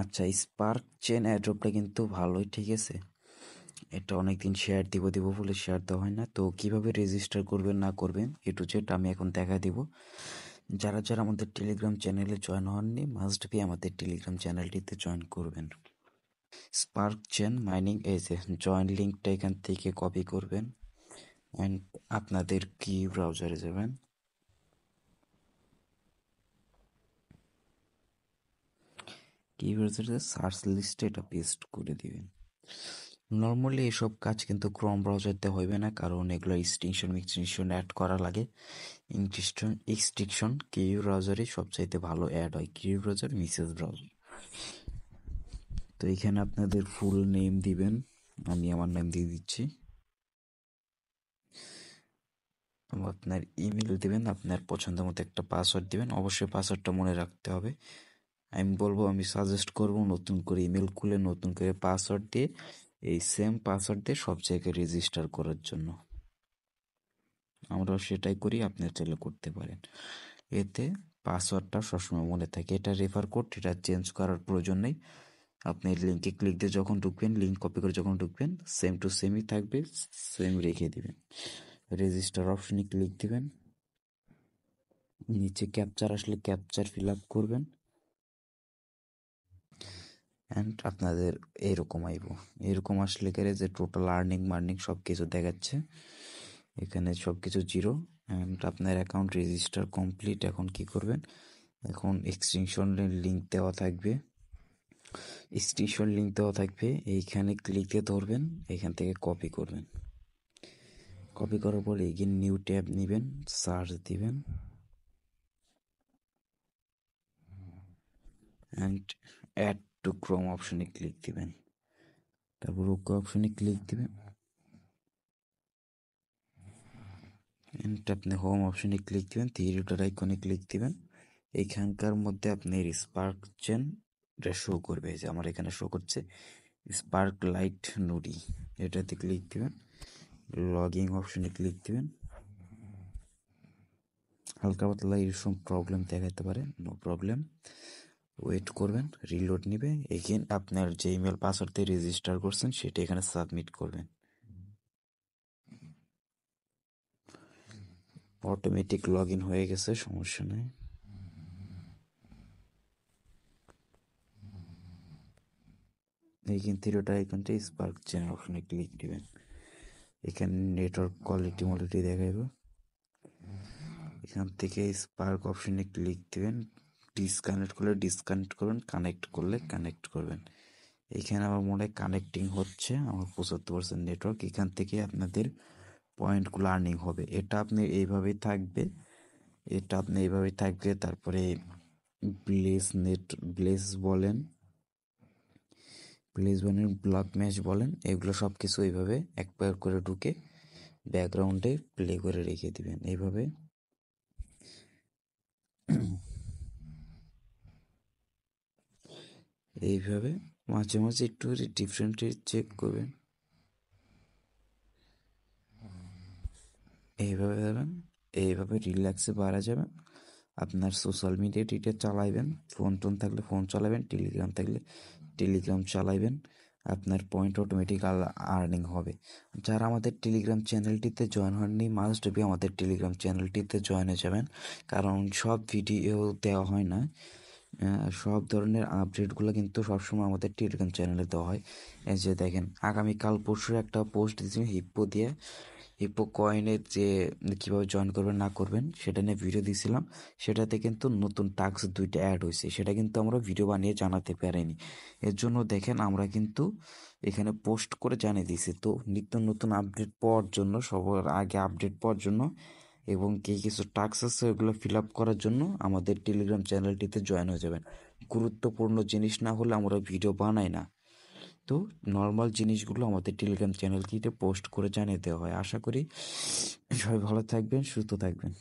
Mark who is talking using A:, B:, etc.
A: আচ্ছা, spark chain এয়ারড্রপটা কিন্তু ভালোই, ঠিক আছে। এটা অনেকদিন শেয়ার দিব বলে শেয়ার দেওয়া হয় না। তো কিভাবে রেজিস্টার করবেন না করবেন টু জেড আমি এখন দেখা দিব। যারা যারা আমাদের টেলিগ্রাম চ্যানেলে জয়েন হননি, মাস্ট বি আমাদের টেলিগ্রাম চ্যানেলটিতে জয়েন করবেন। স্পার্ক চেন মাইনিং, এই যে জয়েন লিঙ্কটা এখান থেকে কপি করবেন অ্যান্ড আপনাদের কি ব্রাউজারে যাবেন, কি ব্রাউজারে সার্চ লিস্টে এটা পেস্ট করে দিবেন। নর্মালি এসব কাজ কিন্তু ক্রোম ব্রাউজারতে হইবে না, কারণ এগুলো এক্সটেনশন অ্যাড করা লাগে। এক্সটেনশন কিউ ব্রাউজারে সবচাইতে ভালো অ্যাড হয়, কিউ ব্রাউজার, মিসেস ব্রাউজার। তো এখানে আপনাদের ফুল নেম দিবেন, আমি আমার নাম দিয়ে দিচ্ছি। আপনার ইমেল দিবেন, আপনার পছন্দ মতো একটা পাসওয়ার্ড দিবেন, অবশ্যই পাসওয়ার্ডটা মনে রাখতে হবে। আমি সাজেস্ট করব নতুন করে ইমেল খুলে নতুন করে পাসওয়ার্ড দিয়ে, এই সেম পাসওয়ার্ড দিয়ে সব জায়গায় রেজিস্টার করার জন্য। আমরাও সেটাই করি, আপনি চাইলে করতে পারেন। এতে পাসওয়ার্ডটা সবসময় মনে থাকে। এটা রেফার কোড, এটা চেঞ্জ করার প্রয়োজন নেই। আপনি লিঙ্কে ক্লিক দিয়ে যখন ঢুকবেন, লিঙ্ক কপি করে যখন ঢুকবেন, সেম টু সেমই থাকবে, সেম রেখে দিবেন। রেজিস্টার অপশনে ক্লিক দিবেন, নিচে ক্যাপচার আসলে ক্যাপচার ফিল আপ করবেন অ্যান্ড আপনাদের এরকম আইব। এরকম আসলে গেলে যে টোটাল আর্নিং সব কিছু দেখাচ্ছে, এখানে সব কিছু জিরো অ্যান্ড আপনার অ্যাকাউন্ট রেজিস্টার কমপ্লিট। এখন কি করবেন, এখন এক্সটেনশনের লিঙ্ক দেওয়া থাকবে, এইখানে ক্লিক দিয়ে ধরবেন, এখান থেকে কপি করবেন। কপি করার পর এগেন নিউ ট্যাব নেবেন, সার্চ দিবেন অ্যান্ড অ্যাড টু ক্রোম অপশনে ক্লিক দিবেন, তারপর ওকে অপশনে ক্লিক দিবেন অ্যান্ড আপনি হোম অপশনে ক্লিক দিবেন, থ্রি ডট আইকনে ক্লিক দিবেন। এইখানকার মধ্যে আপনার স্পার্ক চেন শো করবে, যে আমার এখানে শো করছে স্পার্ক লাইট নুডি, এটাতে ক্লিক দিবেন, লগইন অপশনে ক্লিক দিবেন। হালকা পাতলা এরকম প্রবলেম দেখাতে পারে, নো প্রবলেম, ওয়েট করবেন, রিলোড নিবে। এগেন আপনার যে ইমেল পাসওয়ার্ড দিয়ে রেজিস্টার করছেন সেটা এখানে সাবমিট করবেন। অটোমেটিক লগ ইন হয়ে গেছে, সমস্যা নেই। এইখান থ্রিটা আইকনটা স্পার্ক চেন অপশনে ক্লিক দিবেন, এখানে নেটওয়ার্ক কোয়ালিটি দেখাইব। এখান থেকে স্পার্ক অপশনে ক্লিক দিবেন, ডিসকানেক্ট করলে ডিসকানেক্ট করবেন, কানেক্ট করলে কানেক্ট করবেন। এইখানে আমার মনে হয় কানেক্টিং হচ্ছে, আমার 75% নেটওয়ার্ক। এখান থেকে আপনাদের পয়েন্টগুলো আর্নিং হবে। এটা আপনি এইভাবেই থাকবে, তারপরে ব্লেস বলেন, ব্লক ম্যাচ বলেন, এগুলো সব কিছু এইভাবে একবার করে ঢুকে ব্যাকগ্রাউন্ডে প্লে করে রেখে দিবেন এইভাবে। এইভাবে মাঝে মাঝে একটু ডিফারেন্ট চেক করবেন, এইভাবে দেবেন, এইভাবে রিল্যাক্সে বাড়া যাবে। আপনার সোশ্যাল মিডিয়া টিডিয়া চালাইবেন, ফোন টোন থাকলে ফোন চালাবেন, টেলিগ্রাম থাকলে টেলিগ্রাম চালাইবেন, আপনার পয়েন্ট অটোমেটিক আর্নিং হবে। যারা আমাদের টেলিগ্রাম চ্যানেলটিতে জয়েন হননি, মাস্ট বি আমাদের টেলিগ্রাম চ্যানেলটিতে জয়েন হয়ে যাবেন, কারণ সব ভিডিও দেওয়া হয় না, সব ধরনের আপডেটগুলো কিন্তু সবসময় আমাদের টেলিগ্রাম চ্যানেলে দেওয়া হয়। এই যে দেখেন, আগামীকাল পরশু একটা পোস্ট দিয়েছি হিপ্পো দিয়ে, হিপ্পো কয়েনের যে কীভাবে জয়েন করবেন না করবেন সেটা নিয়ে ভিডিও দিয়েছিলাম। সেটাতে কিন্তু নতুন টাস্ক 2টা অ্যাড হয়েছে, সেটা কিন্তু আমরা ভিডিও বানিয়ে জানাতে পারিনি। এর জন্য দেখেন আমরা কিন্তু এখানে পোস্ট করে জানিয়ে দিয়েছি। তো নিত্য নতুন আপডেট পাওয়ার জন্য, সবার আগে আপডেট পাওয়ার জন্য এবং কিছু টাস্ক আছে ওগুলো ফিল আপ করার জন্য আমাদের টেলিগ্রাম চ্যানেলটিতে জয়েন হয়ে যাবেন। গুরুত্বপূর্ণ জিনিস না হলে আমরা ভিডিও বানাই না, তো নর্মাল জিনিসগুলো আমাদের টেলিগ্রাম চ্যানেলটিতে পোস্ট করে জানিয়ে দেওয়া হয়। আশা করি সবাই ভালো থাকবেন, সুস্থ থাকবেন।